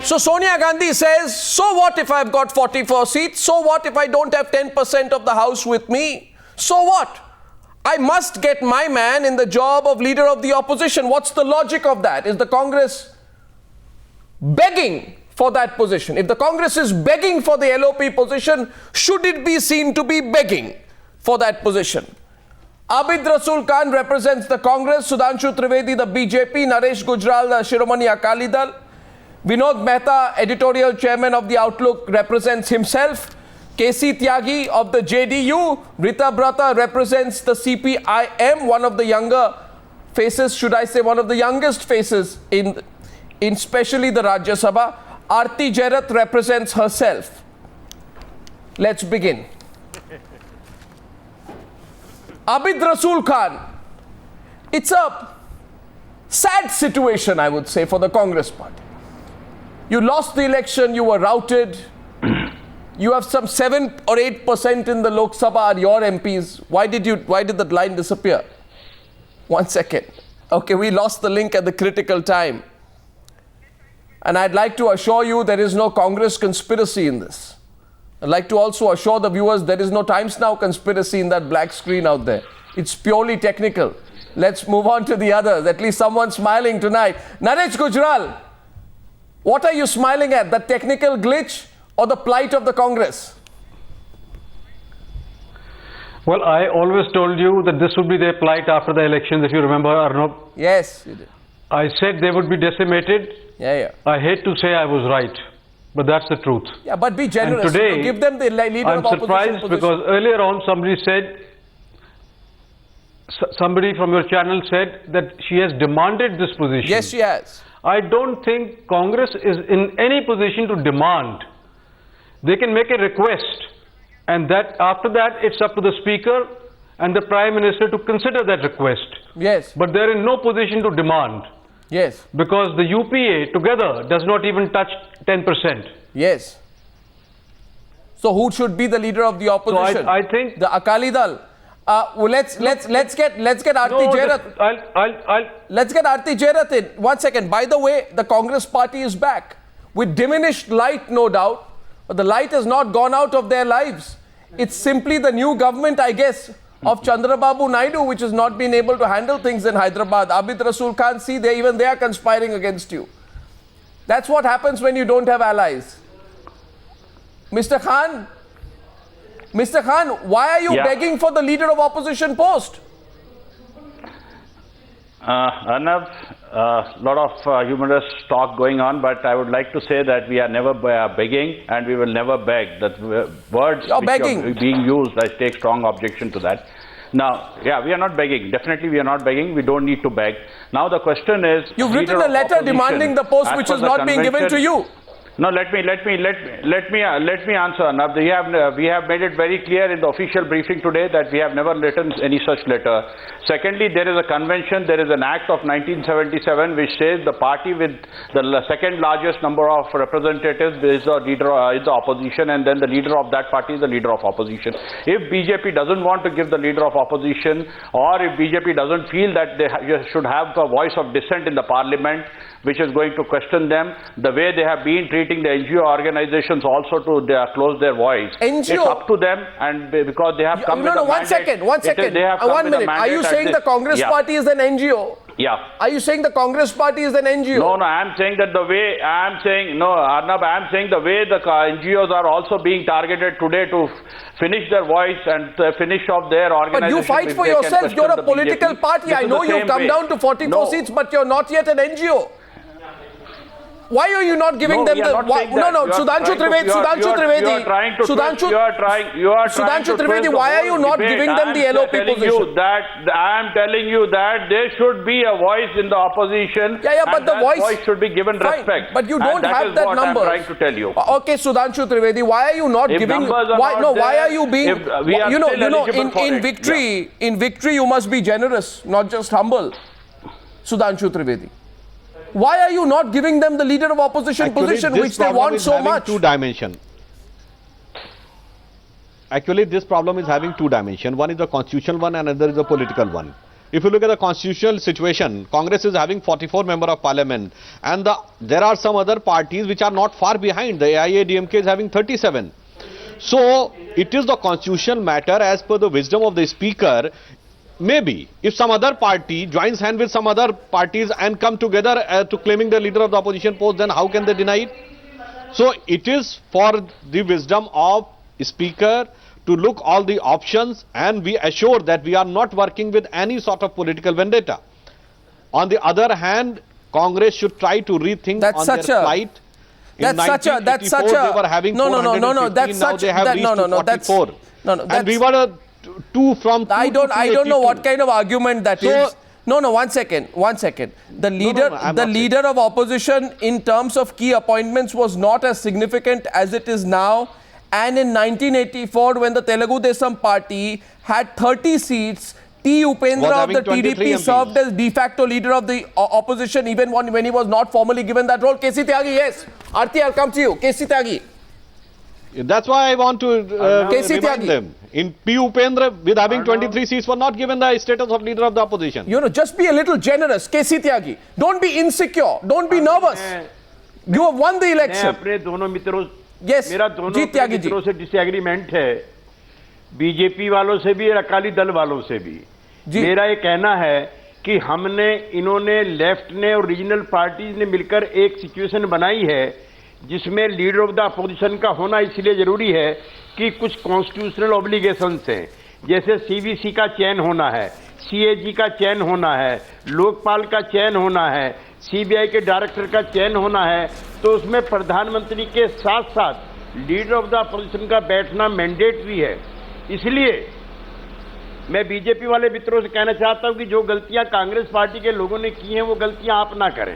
So Sonia Gandhi says, so what if I've got 44 seats? So what if I don't have 10% of the House with me? So what? I must get my man in the job of leader of the opposition. What's the logic of that? Is the Congress begging for that position? If the Congress is begging for the LOP position, should it be seen to be begging for that position? Abid Rasool Khan represents the Congress, Sudhanshu Trivedi the BJP, Naresh Gujral the Shiromani Akali Dal, Vinod Mehta, editorial chairman of the Outlook, represents himself, KC Tyagi of the JDU, Rita Brata represents the CPIM, one of the younger faces, should I say one of the youngest faces in especially the Rajya Sabha. Aarti Jairath represents herself. Let's begin. Abid Rasool Khan, it's a sad situation, I would say, for the Congress party. You lost the election, you were routed. You have some 7 or 8% in the Lok Sabha are your MPs. Why did that line disappear? 1 second. Okay, we lost the link at the critical time. And I'd like to assure you there is no Congress conspiracy in this. I'd like to also assure the viewers there is no Times Now conspiracy in that black screen out there. It's purely technical. Let's move on to the others. At least someone's smiling tonight. Naresh Gujral, what are you smiling at? The technical glitch or the plight of the Congress? Well, I always told you that this would be their plight after the elections, if you remember, Arnab. Yes, you did. I said they would be decimated. Yeah. I hate to say I was right, but that's the truth. Yeah, but be generous. And today, give them the leader of opposition surprised position. Because earlier on somebody said, somebody from your channel said that she has demanded this position. Yes, she has. I don't think Congress is in any position to demand. They can make a request, and that after that it's up to the Speaker and the Prime Minister to consider that request. Yes. But they're in no position to demand. Yes. Because the UPA together does not even touch 10%. Yes. So who should be the leader of the opposition? So I think the Akali Dal. Let's get Aarti Jairath. Let's get Aarti Jairath in. 1 second. By the way, the Congress party is back with diminished light, no doubt, but the light has not gone out of their lives. It's simply the new government, I guess, of Chandrababu Naidu, which has not been able to handle things in Hyderabad. Abid Rasool Khan, see, even they are conspiring against you. That's what happens when you don't have allies. Mr. Khan, why are you begging for the leader of opposition post? Arnab, a lot of humorous talk going on, but I would like to say that we are never begging and we will never beg. The words which are being used, I take strong objection to that. Now, we are not begging. Definitely we are not begging. We don't need to beg. Now the question is... You've written a letter demanding the post which is not being given to you. No, let me answer. Now, we have made it very clear in the official briefing today that we have never written any such letter. Secondly, there is a convention, there is an act of 1977 which says the party with the second largest number of representatives is the leader is the opposition, and then the leader of that party is the leader of opposition. If BJP doesn't want to give the leader of opposition, or if BJP doesn't feel that they should have a voice of dissent in the parliament, which is going to question them, the way they have been treating the NGO organizations also to close their voice. NGO? It's up to them, and because they have come with a mandate. One second. 1 minute. Are you saying the Congress party is an NGO? Yeah. Are you saying the Congress party is an NGO? No, I'm saying that the way, Arnab, I'm saying the way the NGOs are also being targeted today to finish their voice and finish off their organization. But you fight for yourself. You're a political party. I know you've come down to 44 seats, but you're not yet an NGO. Why are you not giving them the... Sudhanshu Trivedi, why are you not giving them the LOP position? I am telling you that there should be a voice in the opposition. But the voice should be given respect. But you don't have that number. That is what I am trying to tell you. Okay, Sudhanshu Trivedi, why are you not giving... Why are you being... In victory you must be generous, not just humble. Sudhanshu Trivedi. Why are you not giving them the leader of opposition position which they want so much? Two dimension. Actually, this problem is having two dimensions. One is the constitutional one and another is the political one. if you look at the constitutional situation, Congress is having 44 members of parliament, and there are some other parties which are not far behind. The AIADMK is having 37. So it is the constitutional matter as per the wisdom of the speaker. Maybe if some other party joins hand with some other parties and come together to claiming the leader of the opposition post, then how can they deny it? So it is for the wisdom of speaker to look all the options, and we assure that we are not working with any sort of political vendetta. On the other hand, Congress should try to rethink on their plight. In 1984, they were having 415, now they have reached 44. And we were two from two I don't know what kind of argument that is. No, one second. The leader of opposition in terms of key appointments was not as significant as it is now. And in 1984, when the Telugu Desam party had 30 seats, T. Upendra of the TDP served as de facto leader of the opposition even when he was not formally given that role. K.C. Tyagi, yes. Aarti, I'll come to you. K.C. Tyagi. That's why I want to remind them. In P. Upendra, with having 23 seats, were not given the status of leader of the opposition. You know, just be a little generous, K.C. Tyagi. Don't be insecure. Don't be nervous. You have won the election. Yes, मेरा दोनों मित्रों से disagreement है, BJP वालों से भी और अकाली दल वालों से भी। मेरा ये कहना है कि इन्होंने लेफ्ट ने और रीजनल पार्टीज ने मिलकर एक सिचुएशन बनाई है जिसमें लीडर ऑफ द अपोजिशन का होना इसलिए जरूरी है कि कुछ कॉन्स्टिट्यूशनल ऑब्लिगेशंस हैं, जैसे सीवीसी का चयन होना है, सीएजी का चयन होना है, लोकपाल का चयन होना है, सीबीआई के डायरेक्टर का चयन होना है, तो उसमें प्रधानमंत्री के साथ साथ लीडर ऑफ द अपोजिशन का बैठना मैंडेटरी है। इसलिए मैं बीजेपी वाले मित्रों से कहना चाहता हूं कि जो गलतियां कांग्रेस पार्टी के लोगों ने की हैं वो गलतियां आप ना करें।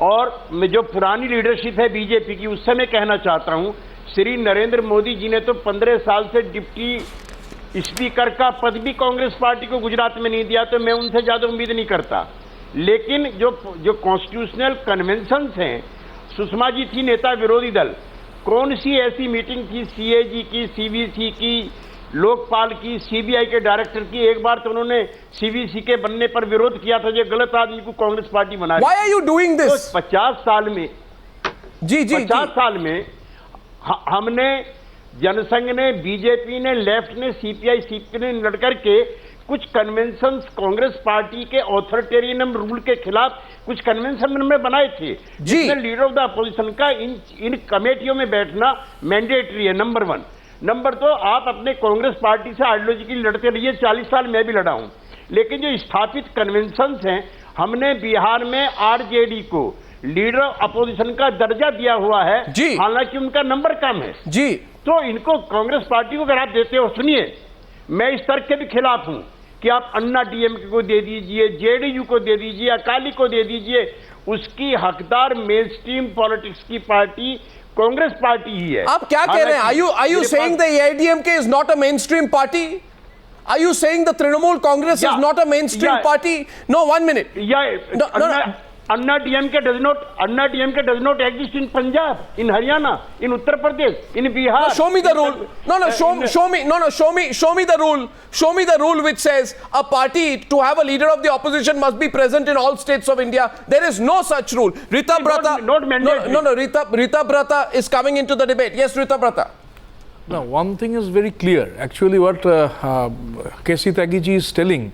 और मैं जो पुरानी लीडरशिप है बीजेपी की, उससे मैं कहना चाहता हूं, श्री नरेंद्र मोदी जी ने तो 15 साल से डिप्टी स्पीकर का पद भी कांग्रेस पार्टी को गुजरात में नहीं दिया, तो मैं उनसे ज्यादा उम्मीद नहीं करता। लेकिन जो कॉन्स्टिट्यूशनल कन्वेंशंस हैं, सुषमा जी थी नेता विरोधी दल, कौन सी ऐसी मीटिंग थी सीएजी की, सीवीसी की, लोकपाल की, सीबीआई के डायरेक्टर की? एक बार तो उन्होंने सीवीसी के बनने पर विरोध किया था, जो गलत आदमी को कांग्रेस पार्टी बना। Why are you doing this? तो 50 साल में 50 साल में हमने, जनसंघ ने, बीजेपी ने, लेफ्ट ने, सीपीआई ने लड़कर के कुछ कन्वेंशंस कांग्रेस पार्टी के ऑथोरिटेरियन रूल के खिलाफ कुछ कन्वेंशन में बनाए थे, जिसमें लीडर ऑफ द अपोजिशन का इन कमेटियों में बैठना मैंडेटरी है, नंबर 1। नंबर 2, आप अपने कांग्रेस पार्टी से आइडियोलॉजिकली लड़ते रहिए, 40 साल मैं भी लड़ा हूं, लेकिन जो स्थापित कन्वेंशंस हैं, हमने बिहार में आरजेडी को लीडर अपोजिशन का दर्जा दिया हुआ है, हालांकि उनका नंबर कम है जी। तो इनको, कांग्रेस पार्टी को अगर आप देते हो, सुनिए, मैं इस तर्क के भी खिलाफ हूं कि आप अन्ना डीएमके को दे दीजिए, जेडीयू को दे दीजिए, अकाली को दे दीजिए, उसकी हकदार मेन स्ट्रीम पॉलिटिक्स की पार्टी कांग्रेस पार्टी ही है। आप क्या कह रहे हैं? Are you saying the AIDMK is not a mainstream party? Are you saying the Trinamool Congress is not a mainstream party? No, 1 minute. Anna DMK does not exist in Punjab, in Haryana, in Uttar Pradesh, in Bihar. No, show me the rule. Show me the rule. Show me the rule which says a party to have a leader of the opposition must be present in all states of India. There is no such rule. Rita Brata. Not mandatory. Rita Brata is coming into the debate. Yes, Rita Brata. Now, one thing is very clear. Actually, what K.C. Tyagi ji is telling,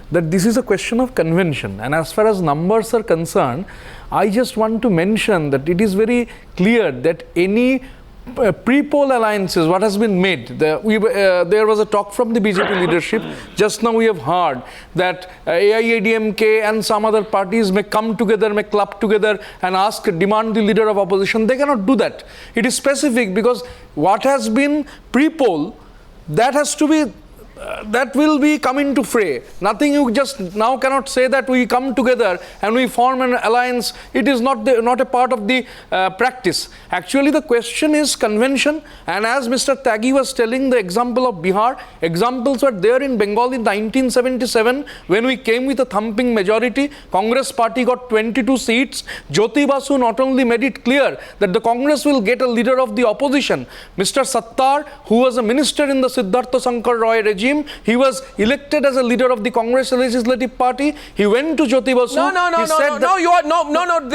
that this is a question of convention, and as far as numbers are concerned, I just want to mention that it is very clear that any pre-poll alliances, what has been made, there was a talk from the BJP leadership, just now we have heard that AIADMK and some other parties may come together, may club together and demand the leader of opposition. They cannot do that. It is specific, because what has been pre-poll, that has to be that will be come into fray. Nothing you just now cannot say that we come together and we form an alliance. It is not a part of the practice. Actually, the question is convention, and as Mr. Tyagi was telling the example of Bihar, examples were there in Bengal in 1977 when we came with a thumping majority. Congress party got 22 seats. Jyoti Basu not only made it clear that the Congress will get a leader of the opposition. Mr. Sattar, who was a minister in the Siddhartha Shankar Roy regime, regime. He was elected as a leader of the Congress Legislative Party. He went to Jyoti Basu.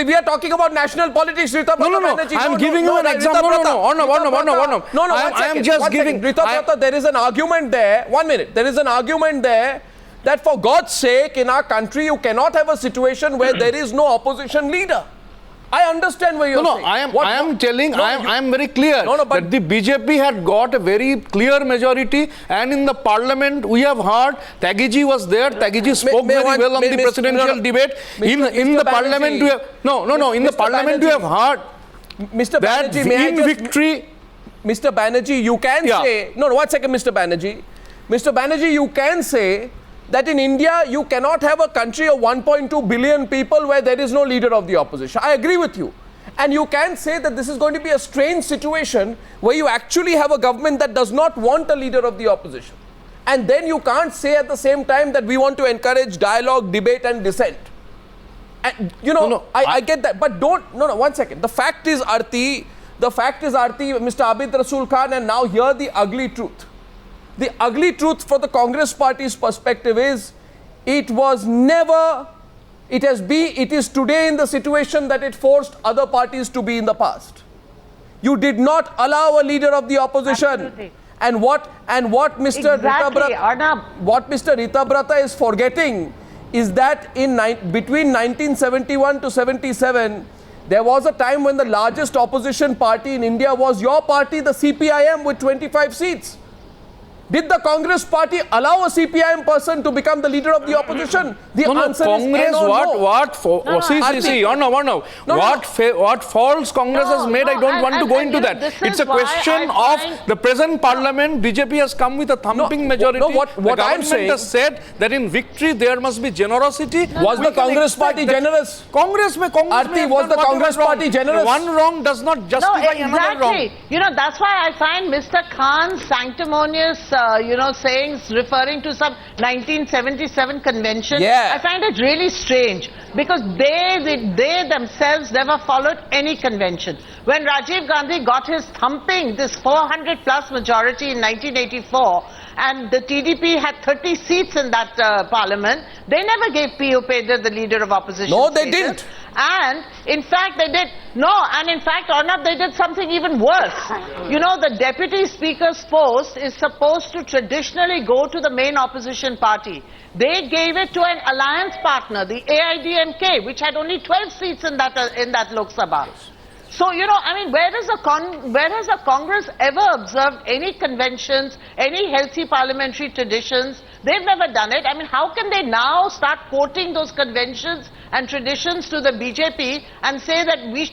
We are talking about national politics. I'm giving you an example. I am just giving. There is an argument there. 1 minute. There is an argument there that for God's sake, in our country, you cannot have a situation where there is no opposition leader. I understand where you're saying. I am very clear that the BJP had got a very clear majority, and in the parliament we have heard Tyagiji was there. Tyagiji spoke very well on the presidential debate. In the parliament we have in the parliament we have heard Mr. that in victory. Mr. Banerjee, you can say 1 second, Mr. Banerjee. Mr. Banerjee, you can say that in India, you cannot have a country of 1.2 billion people where there is no leader of the opposition. I agree with you. And you can say that this is going to be a strange situation where you actually have a government that does not want a leader of the opposition. And then you can't say at the same time that we want to encourage dialogue, debate and dissent. And, I get that. But 1 second. The fact is, Arti, Mr. Abid Rasool Khan, and now hear the ugly truth. The ugly truth for the Congress party's perspective is, it is today in the situation that it forced other parties to be in the past. You did not allow a leader of the opposition. Absolutely. And what Mr. Ritabrata is forgetting is that between 1971 to 77, there was a time when the largest opposition party in India was your party, the CPIM, with 25 seats. Did the Congress party allow a CPIM person to become the leader of the opposition? The answer Congress, is what faults Congress has made, I don't want to go into that. It's a question of the present parliament. BJP has come with a thumping majority. What I'm saying has said that in victory there must be generosity. Was the Congress party generous? Congress was the Congress party generous? One wrong does not justify another wrong. That's why I find Mr. Khan's sanctimonious sayings referring to some 1977 convention. I find it really strange, because they themselves never followed any convention. When Rajiv Gandhi got his thumping, this 400 plus majority in 1984, and the TDP had 30 seats in that parliament, they never gave P.O. Pedar the leader of opposition. No, they didn't. And in fact they did, Arnab, they did something even worse. The deputy speaker's post is supposed to traditionally go to the main opposition party. They gave it to an alliance partner, the AIDMK, which had only 12 seats in that Lok Sabha. So, where has the Congress ever observed any conventions, any healthy parliamentary traditions? They've never done it. How can they now start quoting those conventions and traditions to the BJP and say that we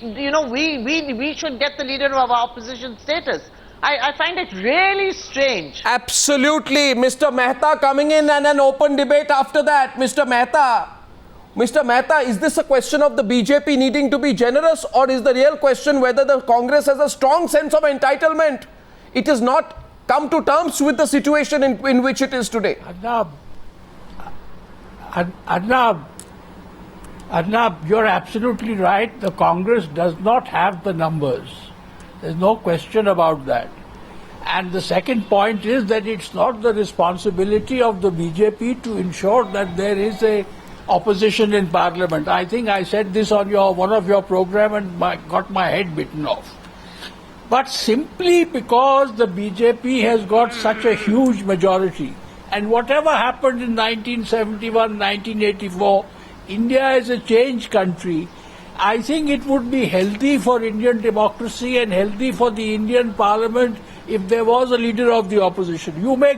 should get the leader of our opposition status? I find it really strange. Absolutely. Mr. Mehta coming in and an open debate after that. Mr. Mehta, is this a question of the BJP needing to be generous, or is the real question whether the Congress has a strong sense of entitlement? It has not come to terms with the situation in which it is today. Arnab, you're absolutely right. The Congress does not have the numbers. There's no question about that. And the second point is that it's not the responsibility of the BJP to ensure that there is a opposition in parliament. I think I said this on one of your program and got my head bitten off. But simply because the BJP has got such a huge majority, and whatever happened in 1971, 1984, India is a changed country. I think it would be healthy for Indian democracy and healthy for the Indian parliament if there was a leader of the opposition. You make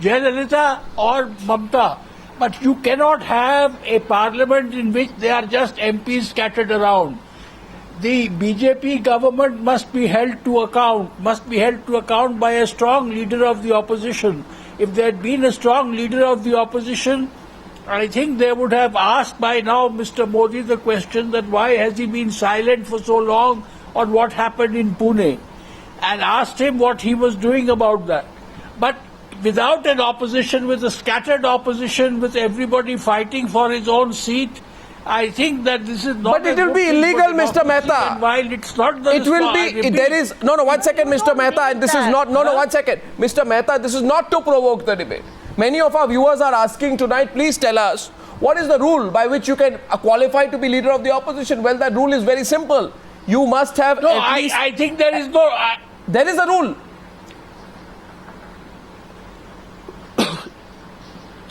Jayalalitha or Mamta, but you cannot have a parliament in which there are just MPs scattered around. The BJP government must be held to account by a strong leader of the opposition. If there had been a strong leader of the opposition, I think they would have asked by now Mr. Modi the question that why has he been silent for so long on what happened in Pune, and asked him what he was doing about that. But without an opposition, with a scattered opposition, with everybody fighting for his own seat, I think that this is not. But it will be illegal, Mr. Mehta. And while it's not the. It will be. There is 1 second, Mr. Mehta, and this is not. 1 second, Mr. Mehta. This is not to provoke the debate. Many of our viewers are asking tonight, please tell us, what is the rule by which you can qualify to be leader of the opposition? Well, that rule is very simple. You must have at least... I think there is no... There is a rule.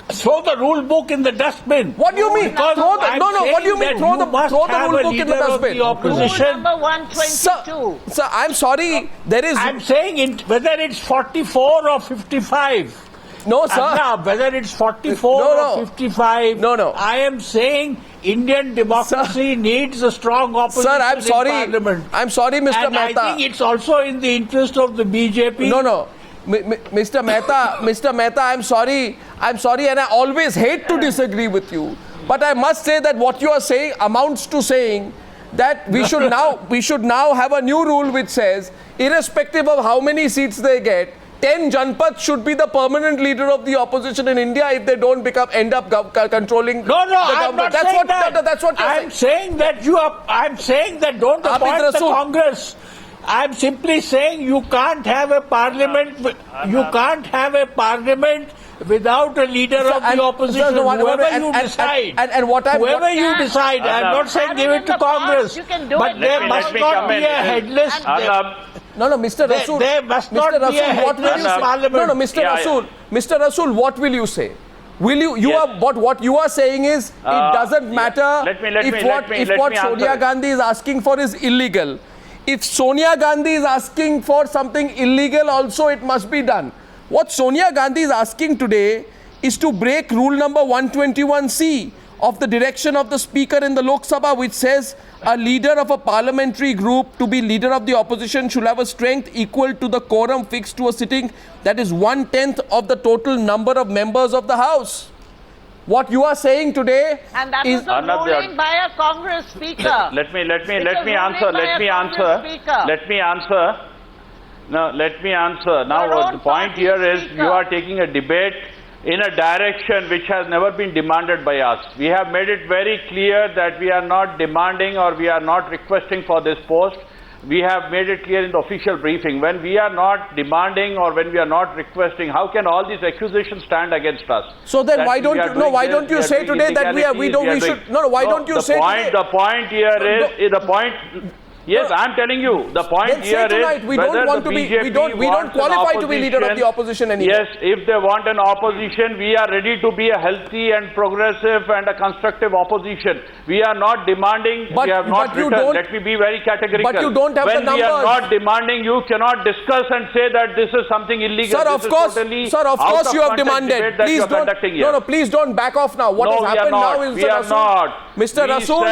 Throw the rule book in the dustbin. What do you mean? Because what do you mean? Throw the rule book in the dustbin. Opposition. Rule number 122. Sir, I'm sorry. There is. I'm saying whether it's 44 or 55. No, sir. Whether it's 44 or 55. No. I am saying Indian democracy needs a strong opposition. Sir, I'm sorry. In Parliament. I'm sorry, Mr. And Mehta. I think it's also in the interest of the BJP. No. Mr. Mehta, I'm sorry, and I always hate to disagree with you. But I must say that what you are saying amounts to saying that we should now have a new rule which says, irrespective of how many seats they get, 10 Janpath should be the permanent leader of the opposition in India if they don't end up controlling the government. I'm not saying that. That's what you're saying. I'm saying that don't appoint the Congress. I'm simply saying you can't have a parliament. You can't have a parliament without a leader of the opposition. Whoever you decide. Whoever you decide. I'm not saying give it to Congress, but there must not be a headless. No, Mr. Rasool. There must not be a headless parliament. No, Mr. Rasool. Mr. Rasool, what will you say? Will you? What you are saying is it doesn't matter if what Sonia Gandhi is asking for is illegal. If Sonia Gandhi is asking for something illegal also, it must be done. What Sonia Gandhi is asking today is to break rule number 121C of the direction of the Speaker in the Lok Sabha, which says a leader of a parliamentary group to be leader of the opposition should have a strength equal to the quorum fixed to a sitting, that is 1/10 of the total number of members of the House. What you are saying today and that is a ruling by a Congress speaker. Let me answer. Now, the point here is you are taking a debate in a direction which has never been demanded by us. We have made it very clear that we are not demanding or we are not requesting for this post. We have made it clear in the official briefing. When we are not demanding or when we are not requesting, how can all these accusations stand against us? So then why don't you say today that The point here is Yes, I am telling you. The point here is we don't qualify to be leader of the opposition anymore. Yes, if they want an opposition, we are ready to be a healthy and progressive and a constructive opposition. We are not demanding. We have not written. Let me be very categorical. But you don't have the numbers. When we are not demanding, you cannot discuss and say that this is something illegal. Sir, of course you have demanded. Please don't. Please don't back off now. What has happened now is Mr. Rasool.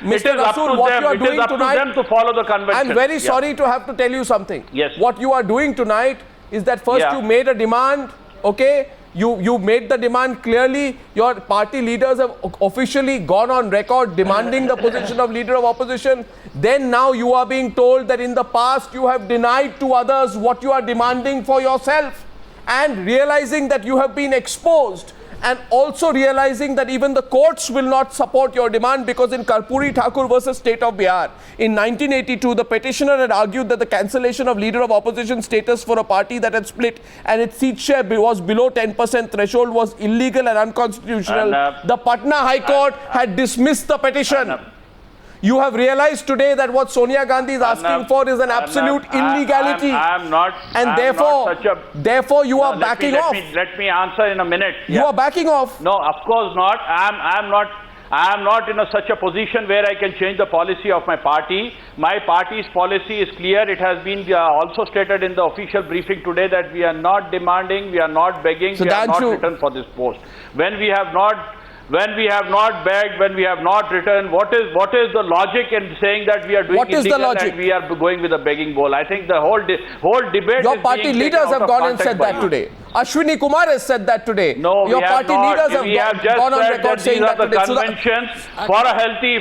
Mr. Rasool, what you are doing tonight, to follow the convention. I'm very sorry to have to tell you something. Yes. What you are doing tonight is that first you made a demand, okay? You made the demand clearly. Your party leaders have officially gone on record demanding the position of leader of opposition. Then now you are being told that in the past you have denied to others what you are demanding for yourself, and realizing that you have been exposed. And also realizing that even the courts will not support your demand, because in Karpuri Thakur versus State of Bihar, in 1982, the petitioner had argued that the cancellation of leader of opposition status for a party that had split and its seat share was below 10% threshold was illegal and unconstitutional. The Patna High Court had dismissed the petition. You have realized today that what Sonia Gandhi is asking for is an absolute illegality. Therefore you are backing off. Let me answer in a minute. You are backing off. No, of course not. I am not in such a position where I can change the policy of my party. My party's policy is clear. It has been also stated in the official briefing today that we are not demanding, we are not begging, we are not written for this post. When we have not begged, when we have not written, what is the logic in saying that we are doing illegal and we are going with a begging bowl? I think the whole debate. Your party leaders have gone and said that today. Ashwini Kumar has said that today. No, your party leaders have gone on record saying that today. Conventions for a healthy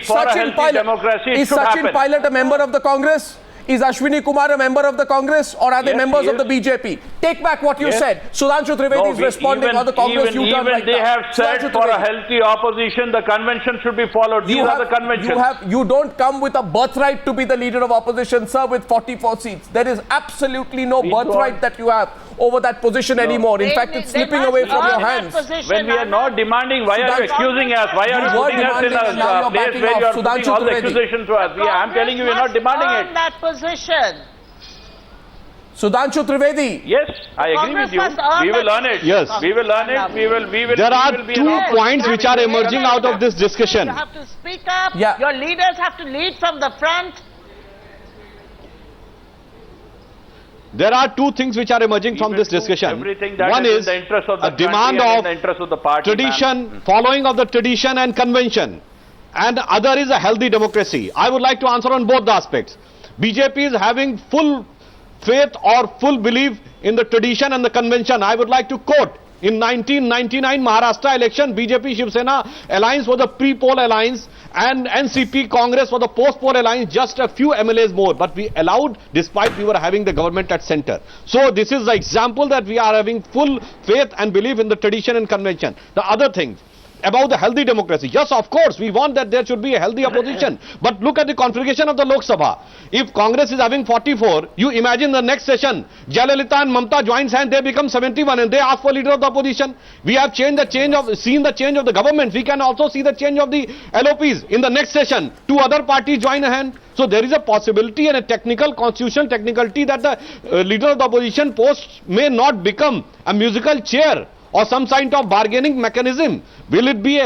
democracy. Is Sachin Pilot a member of the Congress? Is Ashwini Kumar a member of the Congress, or are they members of the BJP? Take back what you said. Sudhanshu Trivedi is responding on the Congress U-turn right now. They have said for a healthy opposition, the convention should be followed. These are the conventions. You don't come with a birthright to be the leader of opposition, sir, with 44 seats. There is absolutely no birthright that you have. over that position anymore. In fact, it's slipping away from your hands. When we are not demanding, why are you accusing us? Why are you putting us in a place where you are putting all the accusations to us? I'm telling you, we are not demanding it. that position. Sudhanshu Trivedi. Yes, I agree with you. We will learn it. Yes. We will learn it. We will. There are 2 points which are emerging out of this discussion. You have to speak up. Yeah. Your leaders have to lead from the front. There are 2 things which are emerging from this discussion. One is a demand of tradition, following of the tradition and convention, and other is a healthy democracy. I would like to answer on both the aspects. BJP is having full faith or full belief in the tradition and the convention. I would like to quote, in 1999 Maharashtra election, BJP Shiv Sena alliance was a pre-poll alliance and NCP Congress was a post-poll alliance, just a few MLAs more, but we allowed despite we were having the government at center. So this is the example that we are having full faith and belief in the tradition and convention. The other thing about the healthy democracy, yes, of course we want that there should be a healthy opposition, but look at the configuration of the Lok Sabha. If Congress is having 44, you imagine the next session Jayalalitha and Mamta joins hands, they become 71 and they ask for leader of the opposition. We have seen the change of the government. We can also see the change of the LOPs. In the next session 2 other parties join a hand. So there is a possibility and a technical constitutional technicality that the leader of the opposition post may not become a musical chair or some kind of bargaining mechanism. Will it be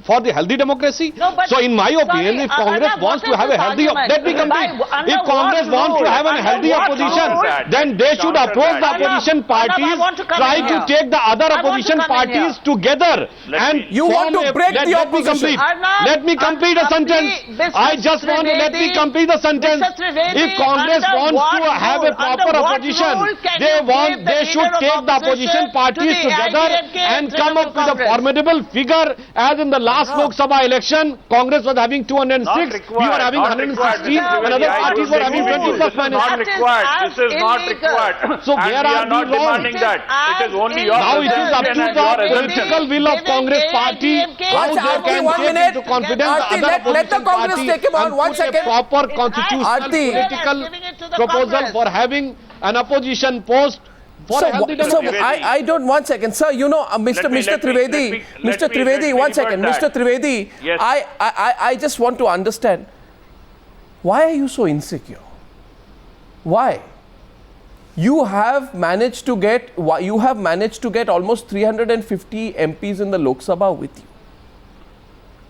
for the healthy democracy? No, so in my opinion, if Congress wants to have a healthy, let me complete. If Congress wants to have a healthy opposition, then they should approach the opposition parties, try to take the other opposition parties together and you want to break the opposition. Let me complete a sentence. I just want to let me complete the sentence. If Congress wants to have a proper opposition, they should take the opposition parties together and come up with a formidable figure. As in the last Lok Sabha election, Congress was having 206, we were having 116, and other parties were having 20 plus minus. Not required. This is not required. So where are we wrong? Demanding that. It is only your now it is up to the political will of Congress party how they can take into confidence the other opposition party and put a proper constitutional political proposal for having an opposition post. So I don't, 1 second, sir, you know, Mr. Trivedi, 1 second, Mr. Trivedi, yes. I just want to understand, why are you so insecure? Why? You have managed to get almost 350 MPs in the Lok Sabha with you.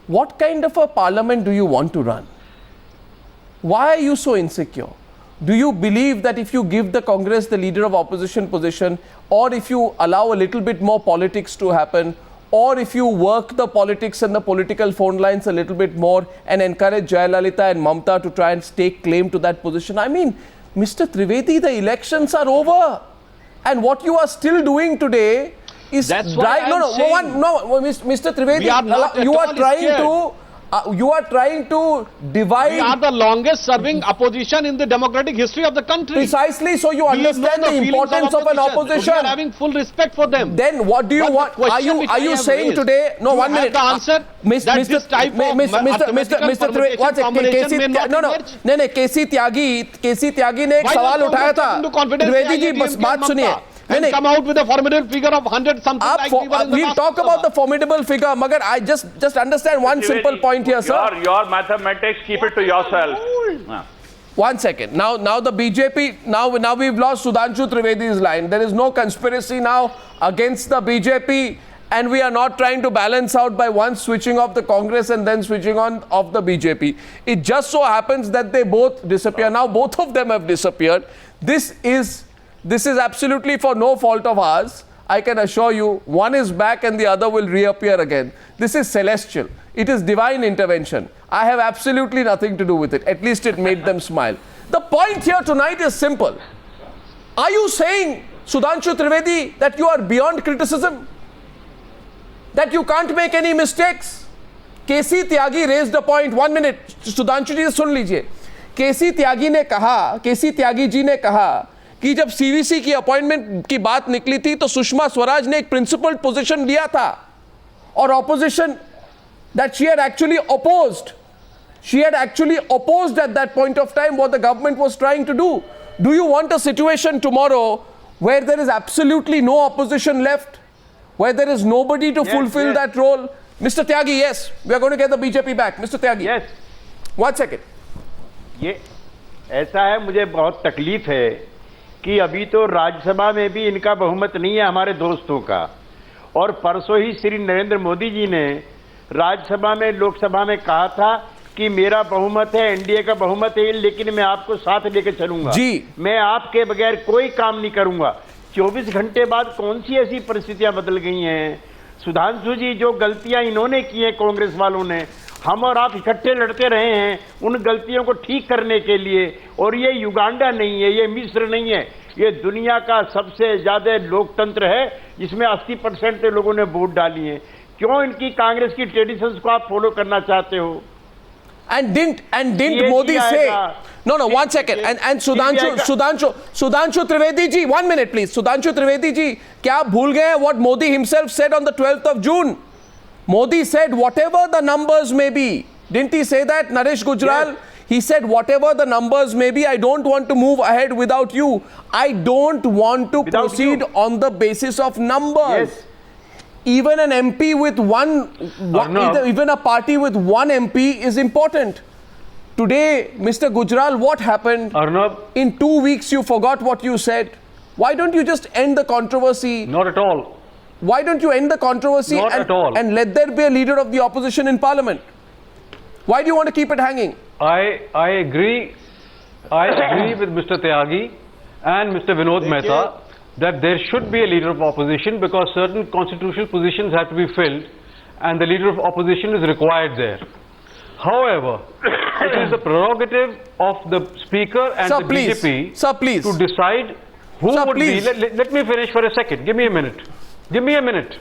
What kind of a parliament do you want to run? Why are you so insecure? Do you believe that if you give the Congress the leader of opposition position, or if you allow a little bit more politics to happen, or if you work the politics and the political phone lines a little bit more and encourage Jayalalitha and Mamta to try and stake claim to that position? I mean, Mr. Trivedi, the elections are over. And what you are still doing today is... Mr. Trivedi, you are trying to divide... We are the longest serving opposition in the democratic history of the country. Precisely, so you understand the importance of an opposition. We are having full respect for them. Then what do you want? Are you saying today... No, 1 minute. The answer Mr. Trivedi, KC Tyagi ने एक सवाल उठाया था. Trivedi जी, बस बात सुनिए. And come out with a formidable figure of 100 something like we'll talk about the formidable figure, Magar. I just understand one simple point here, sir. Your mathematics, keep it to yourself. 1 second. Now the BJP, now we've lost Sudhanshu Trivedi's line. There is no conspiracy now against the BJP, and we are not trying to balance out by one switching off the Congress and then switching on of the BJP. It just so happens that they both disappear. Now both of them have disappeared. This is absolutely for no fault of ours. I can assure you, one is back and the other will reappear again. This is celestial. It is divine intervention. I have absolutely nothing to do with it. At least it made them smile. The point here tonight is simple. Are you saying, Sudhanshu Trivedi, that you are beyond criticism? That you can't make any mistakes? KC Tyagi raised a point. 1 minute. Sudhanshu ji, sun lijiye. KC Tyagi ji ne kaha कि जब CVC की appointment की बात निकली थी तो सुषमा स्वराज ने एक प्रिंसिपल्ड पोजीशन लिया था और opposition that she had actually opposed at that point of time what the government was trying to do. Do you want a situation tomorrow where there is absolutely no opposition left, where there is nobody to fulfill that role. Mr. Tyagi, yes, we are going to get the BJP back. Mr. Tyagi. Yes. 1 second. ये ऐसा है, मुझे बहुत तकलीफ है कि अभी तो राज्यसभा में भी इनका बहुमत नहीं है हमारे दोस्तों का, और परसों ही श्री नरेंद्र मोदी जी ने राज्यसभा में लोकसभा में कहा था कि मेरा बहुमत है, एनडीए का बहुमत है, लेकिन मैं आपको साथ लेकर चलूंगा जी, मैं आपके बगैर कोई काम नहीं करूंगा। 24 घंटे बाद कौन सी ऐसी परिस्थितियां बदल गई हैं? सुधांशु जी, जो गलतियां इन्होंने की हैं कांग्रेस वालों ने, हम और आप इकट्ठे लड़ते रहे हैं उन गलतियों को ठीक करने के लिए, और ये युगांडा नहीं है, ये मिस्र नहीं है, ये दुनिया का सबसे ज्यादा लोकतंत्र है जिसमें 80% लोगों ने वोट डाली है। क्यों इनकी कांग्रेस की ट्रेडिशंस को आप फॉलो करना चाहते हो? And didn't Modi say? No, 1 second. And Sudhanshu Trivedi ji, 1 minute please. Sudhanshu Trivedi ji, क्या आप भूल गए what Modi himself said on the 12th of June? Modi said whatever the numbers may be. Didn't he say that, Naresh Gujral? Yes. He said whatever the numbers may be, I don't want to move ahead without you. I don't want to proceed on the basis of numbers. Yes. Even an MP with even a party with one MP is important. Today, Mr. Gujral, what happened? Arnab, in 2 weeks, you forgot what you said. Why don't you just end the controversy? Not at all. Why don't you end the controversy and let there be a leader of the opposition in Parliament? Why do you want to keep it hanging? I agree with Mr. Tyagi and Mr. Vinod Mehta that there should be a leader of opposition because certain constitutional positions have to be filled and the leader of opposition is required there. However, it is the prerogative of the Speaker and the BJP to decide who would be... Let me finish for a second. Give me a minute. Give me a minute.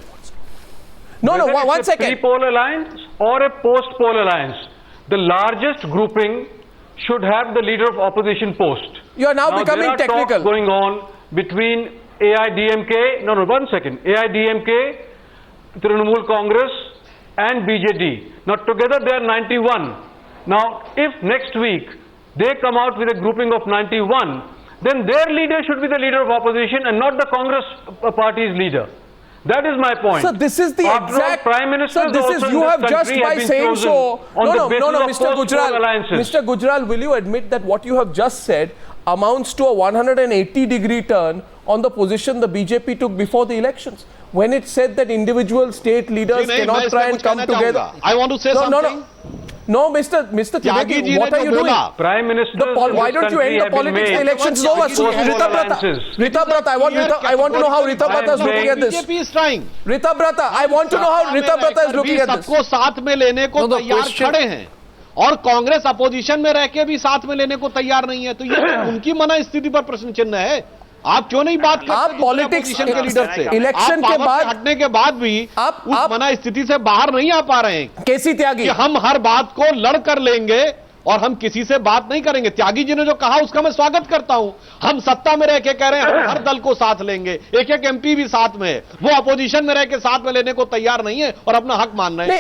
No, 1 second. A pre-poll alliance or a post-poll alliance, the largest grouping should have the leader of opposition post. You are now becoming there are technical. Talks going on between AIDMK, AIDMK, Trinamool Congress and BJD. Now together they are 91. Now if next week they come out with a grouping of 91, then their leader should be the leader of opposition and not the Congress party's leader. That is my point. So this is the exact Prime Minister. So this is you have just by saying so. No, Mr. Gujral. Mr. Gujral, will you admit that what you have just said amounts to a 180-degree turn on the position the BJP took before the elections, when it said that individual state leaders cannot try and come together? I want to say something. No, Mr. Tyagi, what are you doing? Prime Minister, why don't you end the politics? The elections is over. Rita Brata, I want to know how Rita Brata is looking at this. BJP is trying. Rita Brata, I want to know how Rita Brata is looking at this. सबको साथ में लेने को तैयार खड़े हैं और Congress opposition में रह के भी साथ में लेने को तैयार नहीं है, तो ये उनकी मना स्थिति पर प्रश्न चिन्ह है। आप क्यों नहीं बात करते? आप पॉलिटिक्स के लीडर से इलेक्शन के बाद हटने के बाद भी आप उस मना स्थिति से बाहर नहीं आ पा रहे हैं। केसी त्यागी, हम हर बात को लड़ कर लेंगे और हम किसी से बात नहीं करेंगे। त्यागी जी ने जो कहा उसका मैं स्वागत करता हूं। हम सत्ता में रह के कह रहे हैं हम हर दल को साथ लेंगे, एक एमपी भी साथ में है, वो अपोजिशन में रह के साथ में लेने को तैयार नहीं है और अपना हक मान रहे हैं।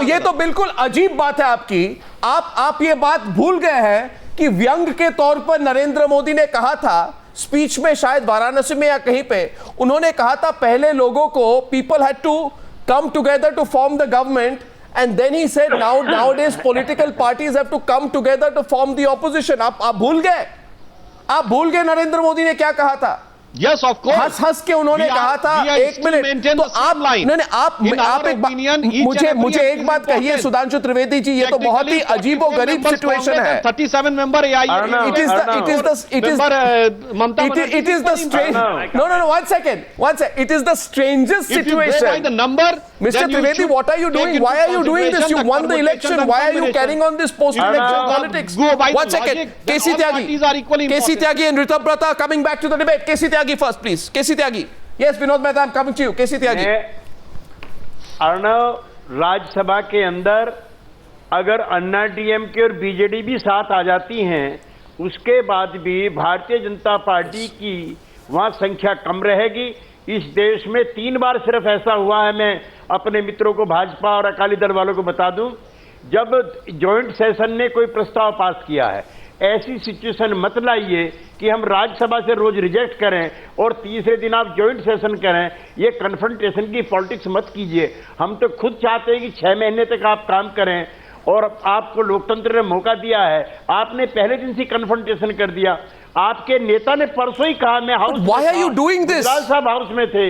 ये तो बिल्कुल अजीब बात है आपकी। आप ये बात भूल गए हैं कि व्यंग के तौर पर नरेंद्र मोदी ने कहा था स्पीच में, शायद वाराणसी में या कहीं पे, उन्होंने कहा था पहले लोगों को people had to come together to form the government, and then he said nowadays political parties have to come together to form the opposition. आप भूल गए नरेंद्र मोदी ने क्या कहा था? Yes, of course. हंस के उन्होंने कहा था, एक मिनट, तो आप मुझे एक बात कहिए सुधांशु त्रिवेदी जी, ये तो बहुत ही अजीब और गरीब सिचुएशन है। 37 member it is the strange, no, 1 second, it is the strangest situation. Mr. Trivedi, what are you doing? Why are you doing this? You won the election. Why are you carrying on this post-election politics? 1 second, Kesi Tyagi and Rita Brata are coming back to the debate. Kesi Tyagi first, please. Kesi Tyagi. Yes, Vinod Mehta, I'm coming to you. Kesi Tyagi. Arnav, Rajya Sabha के अंदर अगर अन्ना DMK और BJD भी साथ आ जाती हैं, उसके बाद भी भारतीय जनता पार्टी की वहां संख्या कम रहेगी। इस देश में 3 बार सिर्फ ऐसा हुआ है, मैं अपने मित्रों को भाजपा और अकाली दल वालों को बता दूं, जब जॉइंट सेशन ने कोई प्रस्ताव पास किया है, ऐसी सिचुएशन मत लाइए कि हम राज्यसभा से रोज रिजेक्ट करें और तीसरे दिन आप जॉइंट सेशन करें। ये कन्फ्रंटेशन की पॉलिटिक्स मत कीजिए। हम तो खुद चाहते हैं कि 6 महीने तक आप काम करें और आपको लोकतंत्र ने मौका दिया है। आपने पहले दिन से कन्फ्रंटेशन कर दिया। आपके नेता ने परसों ही कहा मैं house Why are you doing this? साहब हाउस में थे।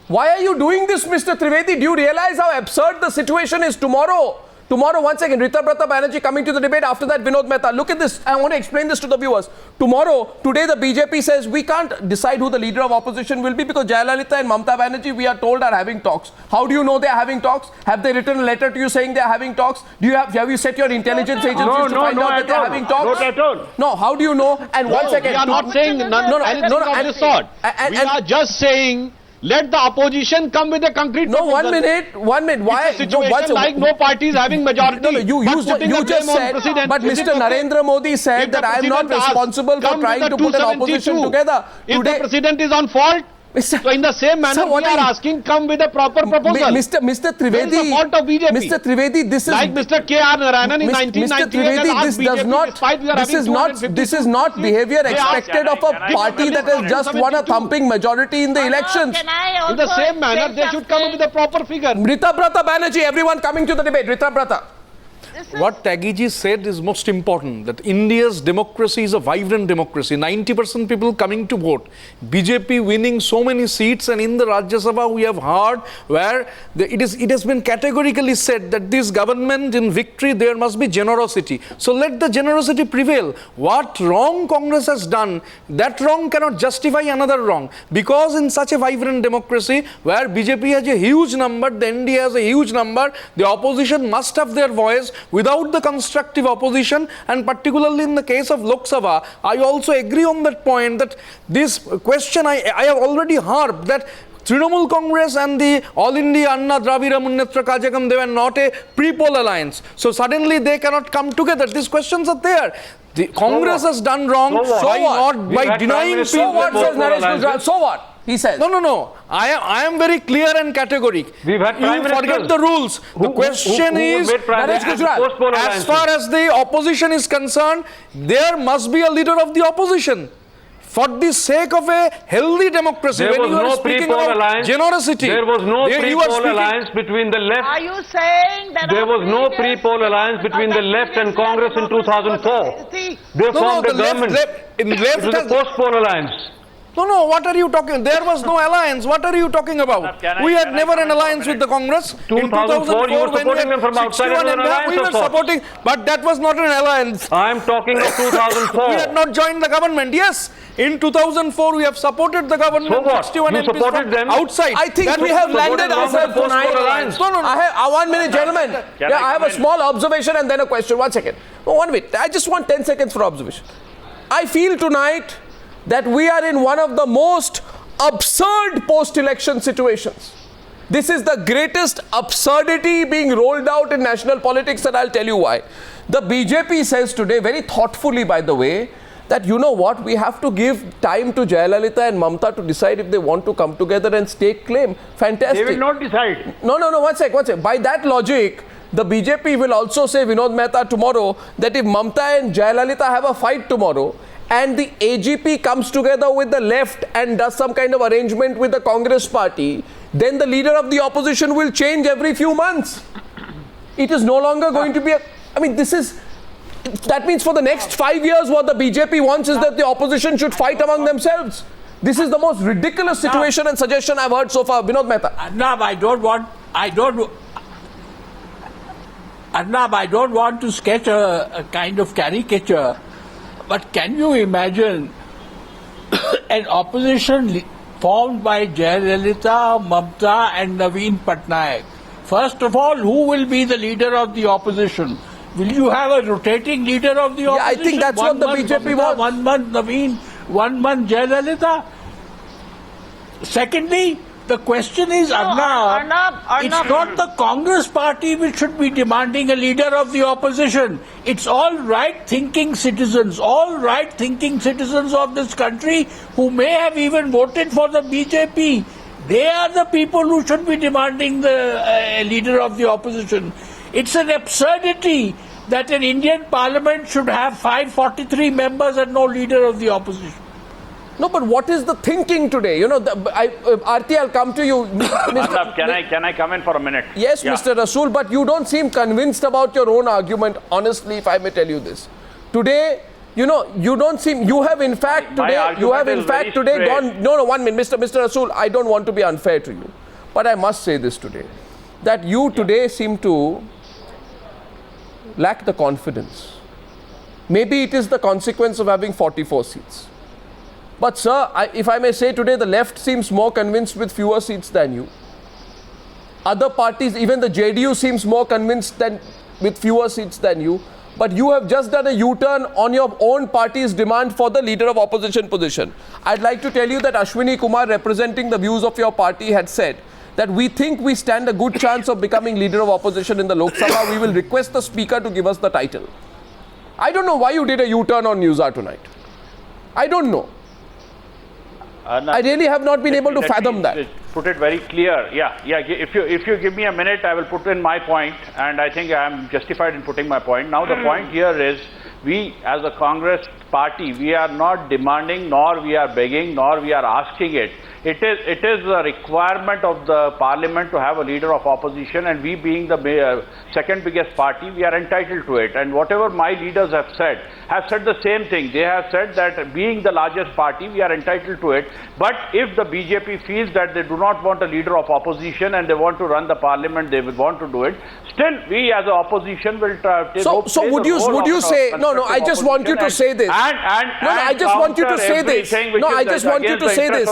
Why are you doing this, Mr. Trivedi? Do you realize how absurd the situation is tomorrow? Tomorrow, once again, Ritabrata Banerjee coming to the debate. After that, Vinod Mehta. Look at this. I want to explain this to the viewers. Tomorrow, today, the BJP says we can't decide who the leader of opposition will be because Jayalalitha and Mamata Banerjee, we are told, are having talks. How do you know they are having talks? Have they written a letter to you saying they are having talks? Have you set your intelligence agencies to find out that they are having talks? Not at all. No, how do you know? And once again, we are not saying anything of this sort. We are just saying, let the opposition come with a concrete proposal. One minute. Why? It's a situation like no party is having majority. No, you just said, but Mr. Narendra Modi said that I am not responsible for trying to put an opposition together. If the president is on fault, so in the same manner, we are asking, come with a proper proposal. Mr. Trivedi, where is the fault of BJP? Mr. Trivedi, this is like Mr. K.R. Narayanan in 1998. This is not behavior expected of a party that has just won a thumping majority in the elections. In the same manner, they should come up with a proper figure. Ritabrata Banerjee, everyone coming to the debate. Ritabrata. What Tyagi said is most important, that India's democracy is a vibrant democracy. 90% people coming to vote. BJP winning so many seats, and in the Rajya Sabha we have heard where it has been categorically said that this government in victory there must be generosity. So let the generosity prevail. What wrong Congress has done, that wrong cannot justify another wrong. Because in such a vibrant democracy where BJP has a huge number, the NDA has a huge number, the opposition must have their voice. Without the constructive opposition, and particularly in the case of Lok Sabha, I also agree on that point that this question I have already heard that Trinamool Congress and the All India Anna Dravida Munnetra Kazhagam, they were not a pre-poll alliance. So suddenly they cannot come together. These questions are there. The Congress has done wrong. Why not by denying people? So what, says Naresh Gujral? So what? He says. No. I am very clear and categoric. We've had you forget the rules. The question is, as far as the opposition is concerned, there must be a leader of the opposition. For the sake of a healthy democracy, there when you are speaking about generosity, there was no pre-poll alliance between the left. Are you saying that there was no pre-poll alliance between the left and Congress in 2004? They formed a government. It was a post-poll alliance. No, what are you talking? There was no alliance. What are you talking about? We had never an alliance with the Congress. 2004, you were supporting them from outside. We were supporting, but that was not an alliance. I am talking of 2004. We had not joined the government. Yes, in 2004 we have supported the government. So what? 61 you MPs supported them outside. I think we have landed ourselves tonight. No. I have 1 minute, gentlemen. I have a small observation and then a question. 1 second. 1 minute. I just want 10 seconds for observation. I feel tonight that we are in one of the most absurd post-election situations. This is the greatest absurdity being rolled out in national politics, and I'll tell you why. The BJP says today, very thoughtfully by the way, that you know what, we have to give time to Jayalalitha and Mamata to decide if they want to come together and stake claim. Fantastic. They will not decide. No, 1 sec. By that logic, the BJP will also say, Vinod Mehta, tomorrow, that if Mamata and Jayalalitha have a fight tomorrow, and the AGP comes together with the left and does some kind of arrangement with the Congress party, then the leader of the opposition will change every few months. It is no longer going to be that means for the next 5 years what the BJP wants is that the opposition should fight among themselves. This is the most ridiculous situation and suggestion I've heard so far. Vinod Mehta. Arnab, I don't want to sketch a kind of caricature. But can you imagine an opposition formed by Jayalalitha, Mamata and Naveen Patnaik? First of all, who will be the leader of the opposition? Will you have a rotating leader of the opposition? Yeah, I think that's what the BJP wants. 1 month Naveen, 1 month Jayalalitha. Secondly, the question is, Arnab, it's not the Congress party which should be demanding a leader of the opposition. It's all right-thinking citizens of this country who may have even voted for the BJP. They are the people who should be demanding the leader of the opposition. It's an absurdity. that an Indian parliament should have 543 members and no leader of the opposition. No, but what is the thinking today? You know, Aarti, I'll come to you. Arnab, can I come in for a minute? Yes, yeah. Mr. Rasool, but you don't seem convinced about your own argument, honestly, if I may tell you this. Today, you know, you don't seem, you have in fact today, gone, no, 1 minute, Mr. Rasool, I don't want to be unfair to you, but I must say this today, that you today seem to lack the confidence. Maybe it is the consequence of having 44 seats. But sir, if I may say today, the left seems more convinced with fewer seats than you. Other parties, even the JDU seems more convinced than with fewer seats than you. But you have just done a U-turn on your own party's demand for the leader of opposition position. I'd like to tell you that Ashwini Kumar, representing the views of your party, had said that we think we stand a good chance of becoming leader of opposition in the Lok Sabha. We will request the speaker to give us the title. I don't know why you did a U-turn on Newshour tonight. I don't know. I really have not been able to fathom that. Put it very clear. Yeah. If you give me a minute, I will put in my point, and I think I am justified in putting my point. Now the point here is, we as a Congress party, we are not demanding, nor we are begging, nor we are asking it. It is a requirement of the parliament to have a leader of opposition, and we being the second biggest party, we are entitled to it. And whatever my leaders have said the same thing. They have said that being the largest party, we are entitled to it. But if the BJP feels that they do not want a leader of opposition and they want to run the parliament, they will want to do it. Still, we as an opposition will take. So would you say no? I just want you to say this. I just want you to say this. No, I just want you to say this.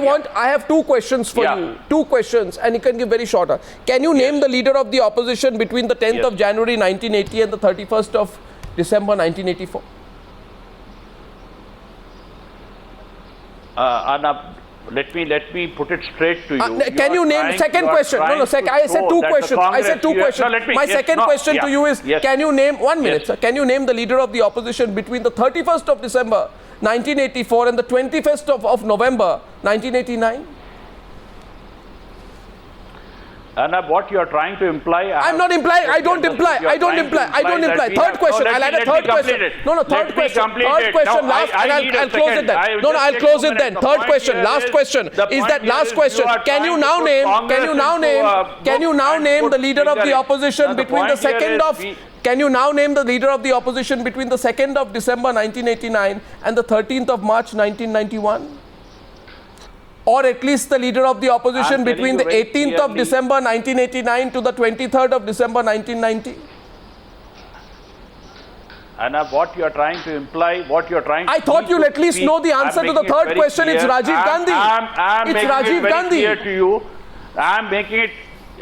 I have two questions for you. Two questions, and you can give very short. Can you name the leader of the opposition between the 10th of January 1980 and the 31st of December 1984? Arnab, let me put it straight to you. Can you name second question? I said two questions. My second question to you is, can you name 1 minute, sir? Can you name the leader of the opposition between the 31st of December 1984 and the 21st of November 1989? Arnab, what you are trying to imply? I'm not implying. I don't imply. Third question. I'll add a third question. Third question. Last, and I'll close it then. I'll close it then. Third question. Last question. Is that last question? Can you now name the leader of the opposition between the 2nd of? Can you now name the leader of the opposition between the 2nd of December 1989 and the 13th of March 1991? Or at least the leader of the opposition between the 18th of December 1989 to the 23rd of December 1990? Anna, what you are trying to imply, I thought you'll at least know the answer to the third question. It's Rajiv Gandhi. It's Rajiv Gandhi.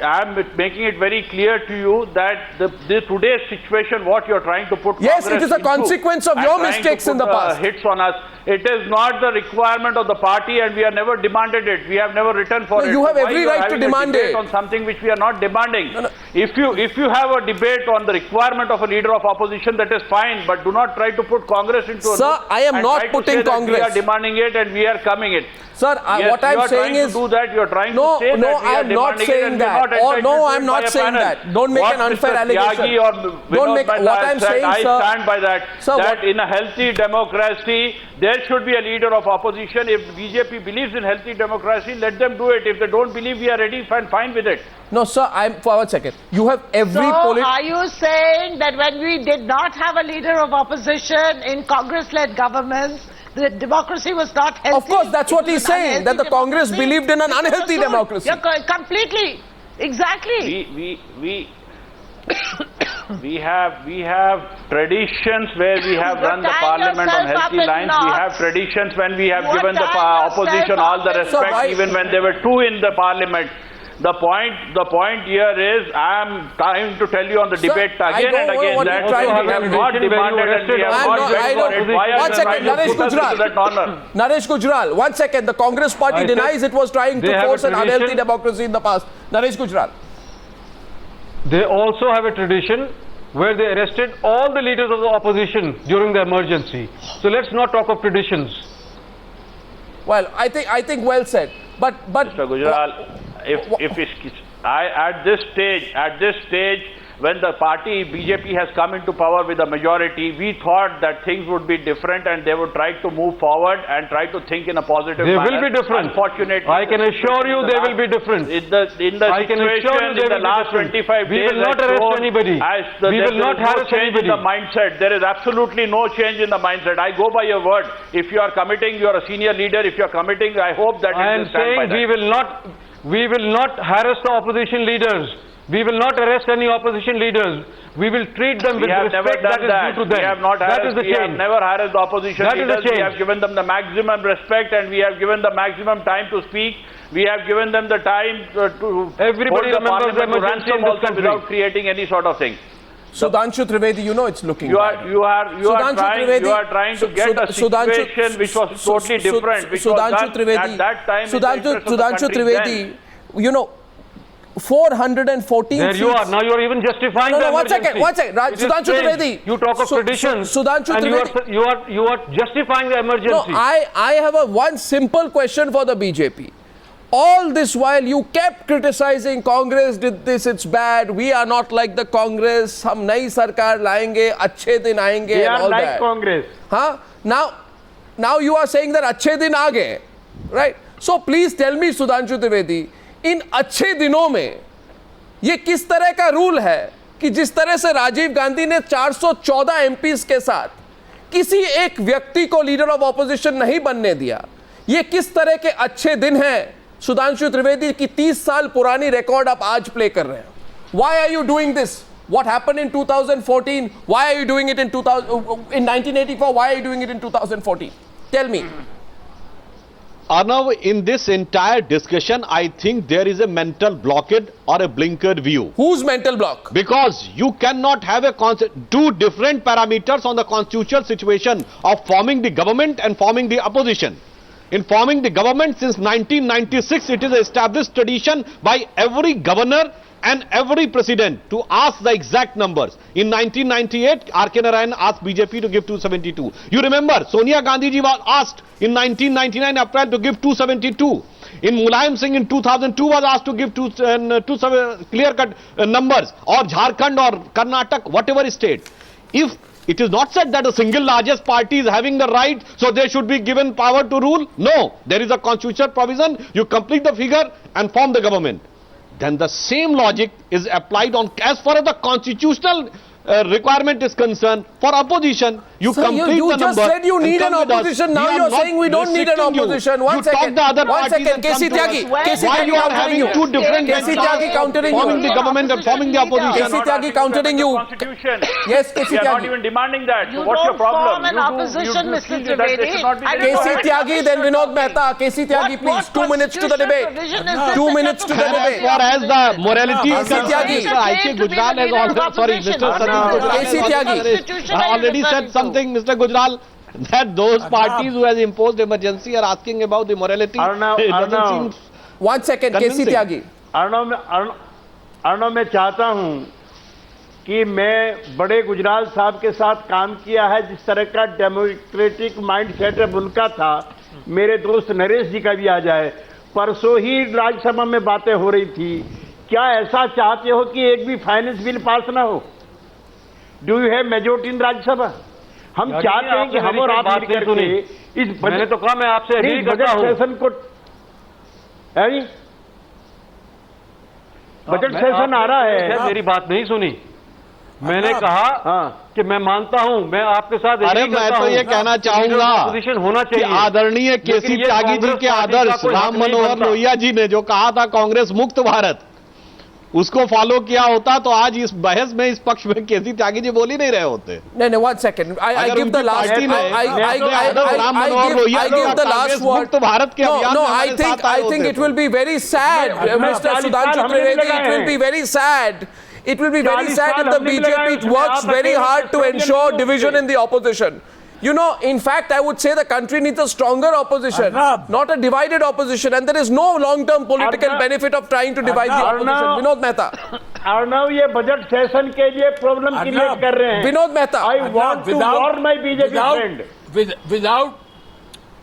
I'm making it very clear to you that today's situation, what you're trying to put. Yes, it is a consequence of your mistakes in the past. Hits on us. It is not the requirement of the party, and we have never demanded it. We have never written for it. You have every right to demand it on something which we are not demanding. If you have a debate on the requirement of a leader of opposition, that is fine, but do not try to put Congress into. Sir, I am not putting Congress. We are demanding it, and we are coming it. Sir, what I'm saying is, you are trying to say that I'm not saying that. No, I'm not saying that. Don't make an unfair allegation. Don't make what I'm saying, sir. I stand by that. That in a healthy democracy, there should be a leader of opposition. If BJP believes in healthy democracy, let them do it. If they don't believe, we are ready and fine with it. No, sir, for 1 second. You have every are you saying that when we did not have a leader of opposition in Congress-led governments, the democracy was not healthy? Of course, that's what he's saying, that the Congress believed in an unhealthy democracy. You're completely, exactly. We have traditions where we have run the parliament on healthy lines. We have traditions when we have given the opposition all the respect, even when there were two in the parliament. The point here is, I am trying to tell you on the debate again and again that we have not demanded and we have not waited for it. Why are they trying to put us to that honor? Naresh Gujral, 1 second. The Congress party denies it was trying to force an unhealthy democracy in the past. Naresh Gujral. They also have a tradition where they arrested all the leaders of the opposition during the emergency. So let's not talk of traditions. Well, I think well said. But Mr. Gujral, at this stage, when the party BJP has come into power with a majority, we thought that things would be different and they would try to move forward and try to think in a positive They manner. will be different. Unfortunately, I can assure you they will be different. In the situation in the last 25 days, we will not arrest anybody. We will not harass anybody. The mindset. There is absolutely no change in the mindset. I go by your word. If you are committing, you are a senior leader. If you are committing, I hope that I am saying we will not harass the opposition leaders. We will not arrest any opposition leaders. We will treat them with respect that is due to them. We have not harassed, we have never harassed the opposition leaders. We have given them the maximum respect and we have given the maximum time to speak. We have given them the time to everybody remembers the emergency in this country without creating any sort of thing. Sudhanshu Trivedi, you know it's looking bad. You are trying to get a situation which was totally different, which was done at that time. Sudhanshu Trivedi, you know, 414 there you are. Now you are even justifying the emergency. One second. Sudhanshu Trivedi. You talk of traditions. Sudhanshu Trivedi. You are justifying the emergency. No, I have one simple question for the BJP. All this while you kept criticizing Congress did this, it's bad, we are not like the Congress, hum nayi sarkar laenge, achhe din aayenge, they and are all like that. Congress. Huh? Now you are saying that achhe din aa gaye, right? So please tell me, Sudhanshu Trivedi, इन अच्छे दिनों में ये किस तरह का rule है कि जिस तरह से राजीव गांधी ने 414 एमपीज के साथ किसी एक व्यक्ति को लीडर ऑफ ऑपोजिशन नहीं बनने दिया, ये किस तरह के अच्छे दिन हैं सुधांशु त्रिवेदी की 30 साल पुरानी रिकॉर्ड आप आज प्ले कर रहे हैं? Why are you doing this? What happened in 2014? Why are you doing it in 1984? Why are you doing it in 2014? Tell me. Arnav, in this entire discussion, I think there is a mental blockade or a blinkered view. Whose mental block? Because you cannot have two different parameters on the constitutional situation of forming the government and forming the opposition. In forming the government since 1996, it is an established tradition by every governor and every president to ask the exact numbers. In 1998, R.K. Narayan asked BJP to give 272. You remember, Sonia Gandhi ji was asked in 1999 April to give 272. In Mulayam Singh in 2002 was asked to give clear-cut numbers, or Jharkhand or Karnataka, whatever state. If it is not said that the single largest party is having the right, so they should be given power to rule. No, there is a constitutional provision. You complete the figure and form the government. Then the same logic is applied on as far as the constitutional requirement is concerned for opposition. You complete you the number. You just said you need an opposition. Now you are saying we don't need an opposition. One second. KC Tyagi. Why you are having two different KC Tyagi countering you. Forming the government and forming the opposition. KC Tyagi countering you. Yes, KC Tyagi. We are not even demanding that. So what's your problem? You don't form an opposition, Mr. Trivedi. KC Tyagi, then Vinod Mehta. KC Tyagi, please. 2 minutes to the debate. 2 minutes to the debate. As far as the morality is KC Tyagi. Ajay Gujral has also, sorry, Mr. KC Tyagi already said something, Mr. Gujral, that those parties who has imposed emergency are asking about the morality. Arnav, 1 second, KC Tyagi. Arnav मैं चाहता हूं कि मैं बड़े गुजराल साहब के साथ काम किया है, जिस तरह का डेमोक्रेटिक माइंड सेटअप उनका था, मेरे दोस्त नरेश जी का भी आ जाए। परसों ही राज्यसभा में बातें हो रही थी, क्या ऐसा चाहते हो कि एक भी फाइनेंस बिल पास ना हो? Do you have majority in Rajya Sabha? हम चाहते हैं कि हम और आप मिलकर के इस मैंने तो कहा मैं आपसे एग्री करता हूं। सेशन को बजट सेशन आ रहा है। मेरी बात नहीं सुनी। मैंने कहा कि मैं मानता हूं, मैं आपके साथ अरे मैं तो ये कहना चाहूंगा पोजीशन होना चाहिए। आदरणीय केसी त्यागी जी के आदर्श राम मनोहर लोहिया जी ने जो कहा था कांग्रेस मुक्त भारत, उसको फॉलो किया होता तो आज इस बहस में इस पक्ष में केसी त्यागी जी बोल ही नहीं रहे होते। नहीं, 1 second. I give the last. I give the last word. मुक्त भारत के अभियान No, I think it will be very sad, Mr. Sudhanshu Trivedi. It will be very sad. It will be very sad if the BJP works very hard to ensure division in the opposition. You know, in fact, I would say the country needs a stronger opposition, not a divided opposition, and there is no long-term political benefit of trying to divide the opposition. Vinod Mehta. Arnav ये budget session के लिए problem create कर रहे हैं। Vinod Mehta. I want to warn my BJP friend. Without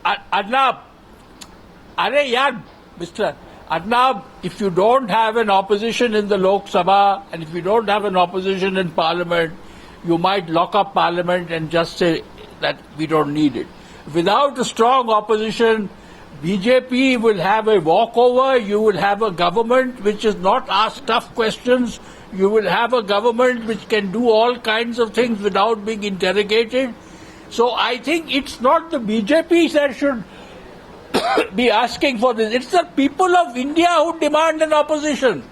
Arnav, अरे यार mister, Arnab, if you don't have an opposition in the Lok Sabha and if you don't have an opposition in Parliament, you might lock up Parliament and just say that we don't need it. Without a strong opposition, BJP will have a walkover. You will have a government which is not asked tough questions. You will have a government which can do all kinds of things without being interrogated. So I think it's not the BJP that should be asking for this. It's the people of India who demand an opposition.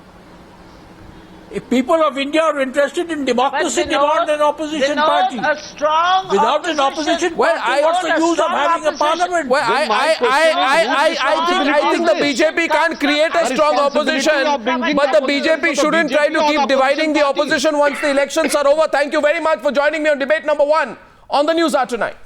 If people of India are interested in democracy, demand an opposition party. A strong Without an opposition party, what's the use of having a parliament? Well, I think the BJP can't create a strong opposition, but the BJP shouldn't try to keep dividing the opposition once the elections are over. Thank you very much for joining me on debate number 1 on the Newshour tonight.